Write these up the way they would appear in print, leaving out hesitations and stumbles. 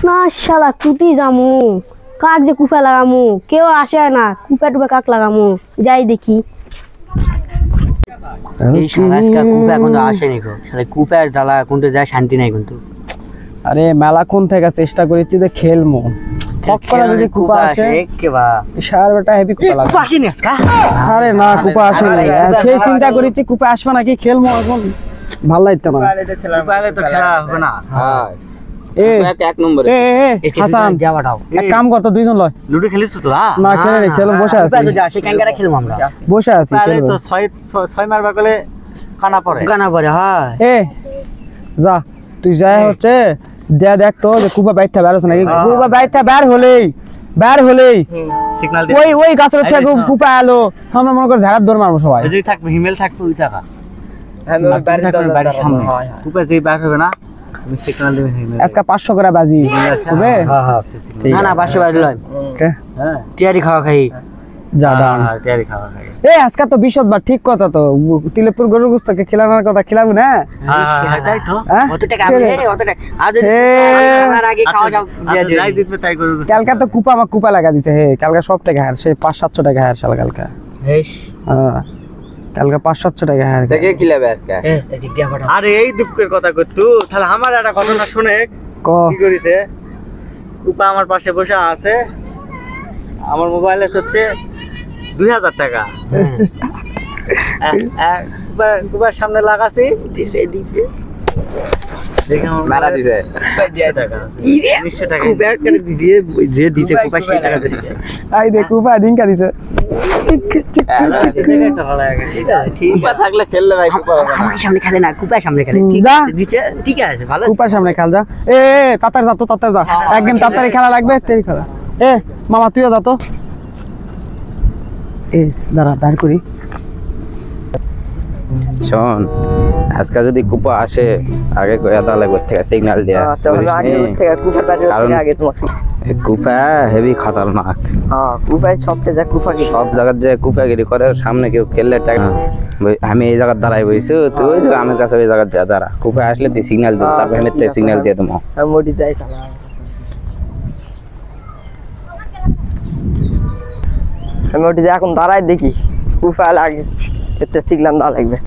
না শালা কুটি যামু কাক যে কুপা লাগামু কেউ আসে না কুপা টুপা কাক লাগামু যাই দেখি এই শালা আজকে কুপা এখন আসেনি গো শালা কুপার জ্বালা কোনটা যায় শান্তি নাই কিন্তু আরে মেলা কোন থেকে চেষ্টা করেছি যে খেলমু ফকরা যদি কুপা আসে কেবা সার বেটা হেভি কুপা লাগে কুপা আসেনি আজকে আরে না কুপা আসেনি সেই চিন্তা করেছি কুপা আসবে নাকি খেলমু এখন ভাল লাগতো না কুপালে তো খেলা হবে না হ্যাঁ এ এক নম্বরে হাসান এক কাম কর তো দুইজন লয় লুডো খেলিস তো না খেলে রে খেলুম বসে আছি যদি আসে ক্যাঙ্গারা খেলবো আমরা বসে আছি খেলবো তো 6 মারবা গেলে কানা পড়ে হ্যাঁ এ যা তুই যাই হচ্ছে দেখ তো যে কুপা বাইতে বেরোছ নাকি কুপা বাইতে বের হলেই সিগন্যাল ওই গাছের থেকে কুপা এলো আমরা মনে কর ঝাড়ার দৌড় মারবো সবাই যদি থাকবে হিমেল থাকবে ওই জায়গা আমি বাড়ির সামনে কুপা যে বার হবে না তুমি সিগন্যাল দিবে হিমেল আজকে 500 করে বাজি হবে হ্যাঁ না 500 বাজি লয় হ্যাঁ টিয়ারি খাওয়া খাই যা দান টিয়ারি খাওয়া খাই এ আজকে তো বিশদবার ঠিক কথা তো তিলেপুর গরুর গোশতকে খেলানোর কথা খেলাবো না হ্যাঁ তাই তো কত টাকা আছে কত টাকা আজ আমার আগে খাওয়া যাও যাই জিতবে তাই গরুর গোশত কালকে তো কুপা আমাকে কুপা লাগা দিতে হে কালকে সব টাকা হার সে 500-700 টাকা হার শালা কালকে হেস হ্যাঁ কালকে 500-700 টাকা হার থেকে খিলাবে আজকে আরে এই দুঃখের কথা কইতু তাহলে আমার একটা ঘটনা শুনে কি করিছে কুপা আমার পাশে বসে আছে আমার মোবাইলে হচ্ছে 2000 টাকা কুপার সামনে লাগাছি দিছে দেখে মারা দিছে 900 টাকা কুপার করে দিয়ে যে দিছে কুপা সেই টাকা দিছে আই দে কুপা দিনকা দিছে কুপা থাকলে খেললে ভাই কুপা হবে না আমার সামনে খেলে না কুপার সামনে খেলে ঠিক আছে দিছে ঠিক আছে ভালো কুপার সামনে খেল যা এ তাড়াতাড়ি যা তো তাড়াতাড়ি যা একদিন তাড়াতাড়ি খেলা লাগবে তেরি খেলা এ মামা তুইও যা তো এ দাঁড়া বের করি শোন আজকে যদি কুপা আসে আগে কয়া দা লাগবে থেকে সিগন্যাল দিয়া আগে থেকে কুপা বাজে আগে তোমাকে কুপা হেভি খতরনাক হ্যাঁ কুপায় সবটা যা কুপা কি সব জায়গায় যে কুপাগিরি করে সামনে কেউ খেললে টাকা আমি এই জায়গায় দাঁড়াই বইছি তুই ওই জায়গা আমার কাছে ওই জায়গায় যা দাঁড়া কুপা আসলে তুই সিগন্যাল দিবি তারপর আমি সিগন্যাল দিয়ে দেবো মোটি যাই আমি ওটি এখন দাঁড়াই দেখি কুপা লাগে এতে সিগন্যাল দা লাগবে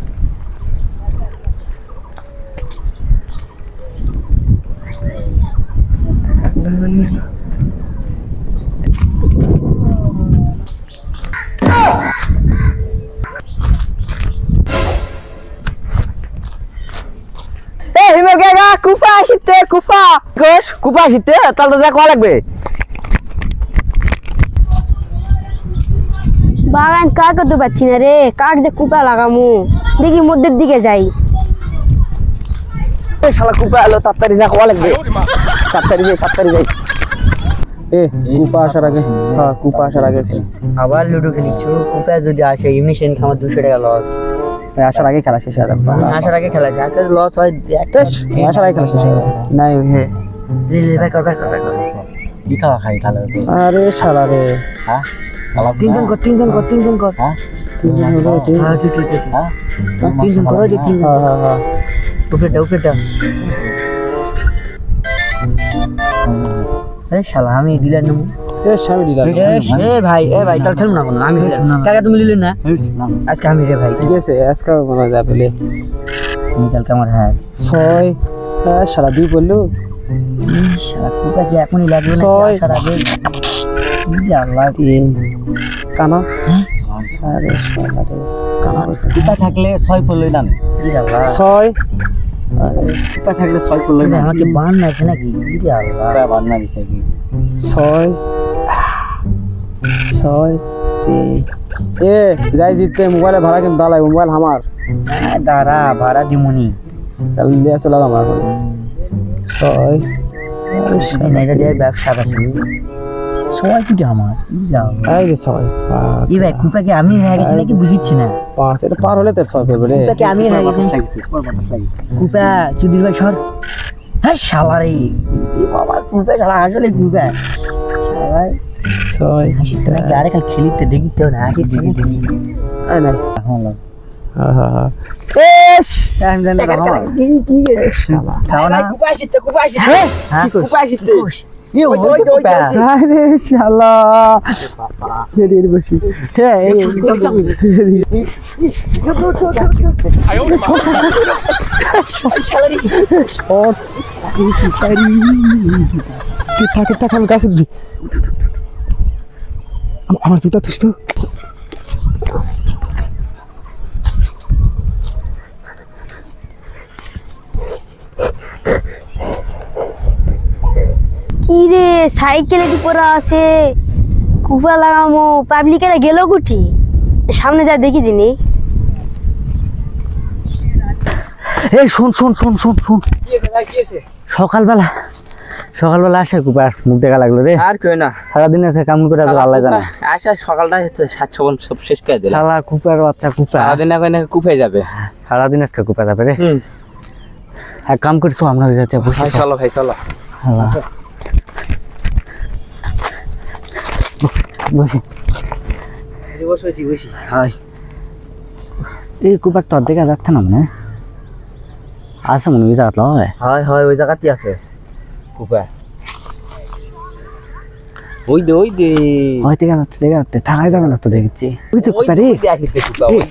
কুপা আসিতে কুপা গোস কুপা আসিতে তাহলে যা কয়া লাগবে বাগান কাক তো পাচ্ছি না রে কাক যে কুপা লাগামু দেখি মধ্যের দিকে যাই শালা কুপা এলো তাড়াতাড়ি যা কয়া লাগবে তাড়াতাড়ি যাই এ কুপা আসার আগে হ্যাঁ কুপা আসার আগে আবার লুডো খেলিছো কুপা যদি আসে ইমিশন খামার 200 টাকা লস আসার আগে খেলা শেষ হয়ে যাবে আসার আগে খেলা আজকে লস হয় আসার আগে খেলা শেষ হয়ে যাবে নাই হ্যাঁ লেবার কর কি খাওয়া খাই তাহলে আরে শালা রে হ্যাঁ তিনজন কর হ্যাঁ তিনজন হলো ঠিক হ্যাঁ ঠিক হ্যাঁ তিনজন করো যে তিনজন হ্যাঁ উপরেটা আরে শালা আমি ডিলার নেব এ স্বামী দিলাম এ ভাই তার খেলুন না কোনো আমি টাকা তুমি নিলেন না আজকে আমি রে ভাই ঠিক আছে আজকে বলা যাবে লে কালকে আমার হ্যাঁ 6 হ্যাঁ শালা 2 বললো শালা কুপা কি এখনই লাগবে না আসার আগে আল্লাহ 3 কানা আরে শালা রে কানা বলছে কুপা থাকলে 6 পড়লই না 6 আরে কুপা থাকলে 6 পড়লই না আমাকে বান নাইছে নাকি আল্লাহ বান না দিছে কি 6 3 এ যাই জিততে মোবাইলে ভাড়া কিন্তু দালাই মোবাইল আমার দাঁড়া ভাড়া দিমুনি কাল দিয়ে চলে আমার 6 এটা দিয়ে ব্যবসা আছে 6 কোটি আমার এই যে 6 এই ভাই কুপা কি আমি হয়ে গেছি নাকি বুঝিচ্ছি না 5 এটা পার হলে তোর 6 পড়বে রে কুপা কি আমি হয়ে গেছি কুপা চুদির ভাই সর হ্যাঁ শালা রে বাবা কুপা শালা আসলে কুপা শালা 6 আরে কাল খেলিতে দেখিতে না আগে দেখি আরে না হ্যাঁ হ্যাঁ রেশ আমি জানি না কি শালা খাও না হ্যাঁ আরে শালা এর বসি হ্যাঁ এই থাকে থাকে আমি গাছে উঠি আমার জুতা তুই তো কি রে সাইকেলে কি পড়া আছে কুপা লাগামো পাবলিকেরা গেল কুটি সামনে যা দেখি দিনি এই শোন শোন শোন শোন শোন সকালবেলা আসে কুপার মুখ দেখা লাগলো রে আর কেউ না সারাদিন আছে কাম করে আল্লাহ জানে আসা সকালটা সাতশো সব শেষ করে দিলাম শালা কুপার বাচ্চা কুপা সারাদিন এখন কুপে যাবে সারাদিন আজকে কুপা যাবে রে এক কাম করছো আমরা যাচ্ছে ভাই চলো ভাই চলো বসি এই কুপার তোর দেখা যাচ্ছে না মানে আছে মনে হয় জায়গা হয় ওই জায়গাতেই আছে কুপা ওই দে হয় দেখা যাচ্ছে থাকাই যাবে না তো দেখছি ওই তো কুপা রে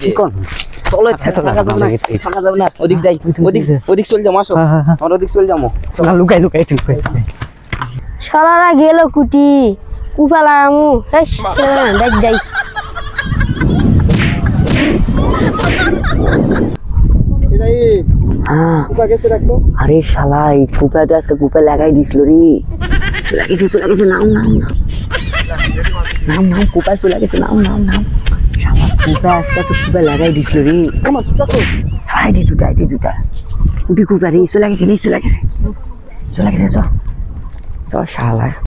কি কোন চলো থাকা যাবে না ওদিক যাই ওদিক চল যাও আসো আমরা ওদিক চল যাবো লুকাই শালারা গেল কুটি কুপা লাগামু দেখ যাই আরে শালা এই কুপা তো আজকে কুপা লাগাই দিছিল রে চলে গেছে নাম কুপা চলে গেছে নাম শালা কুপা আজকে তো কুপা লাগাই দিছিল রে হাই দি জুতা উঠি কুপা রে চলে গেছে চ শালা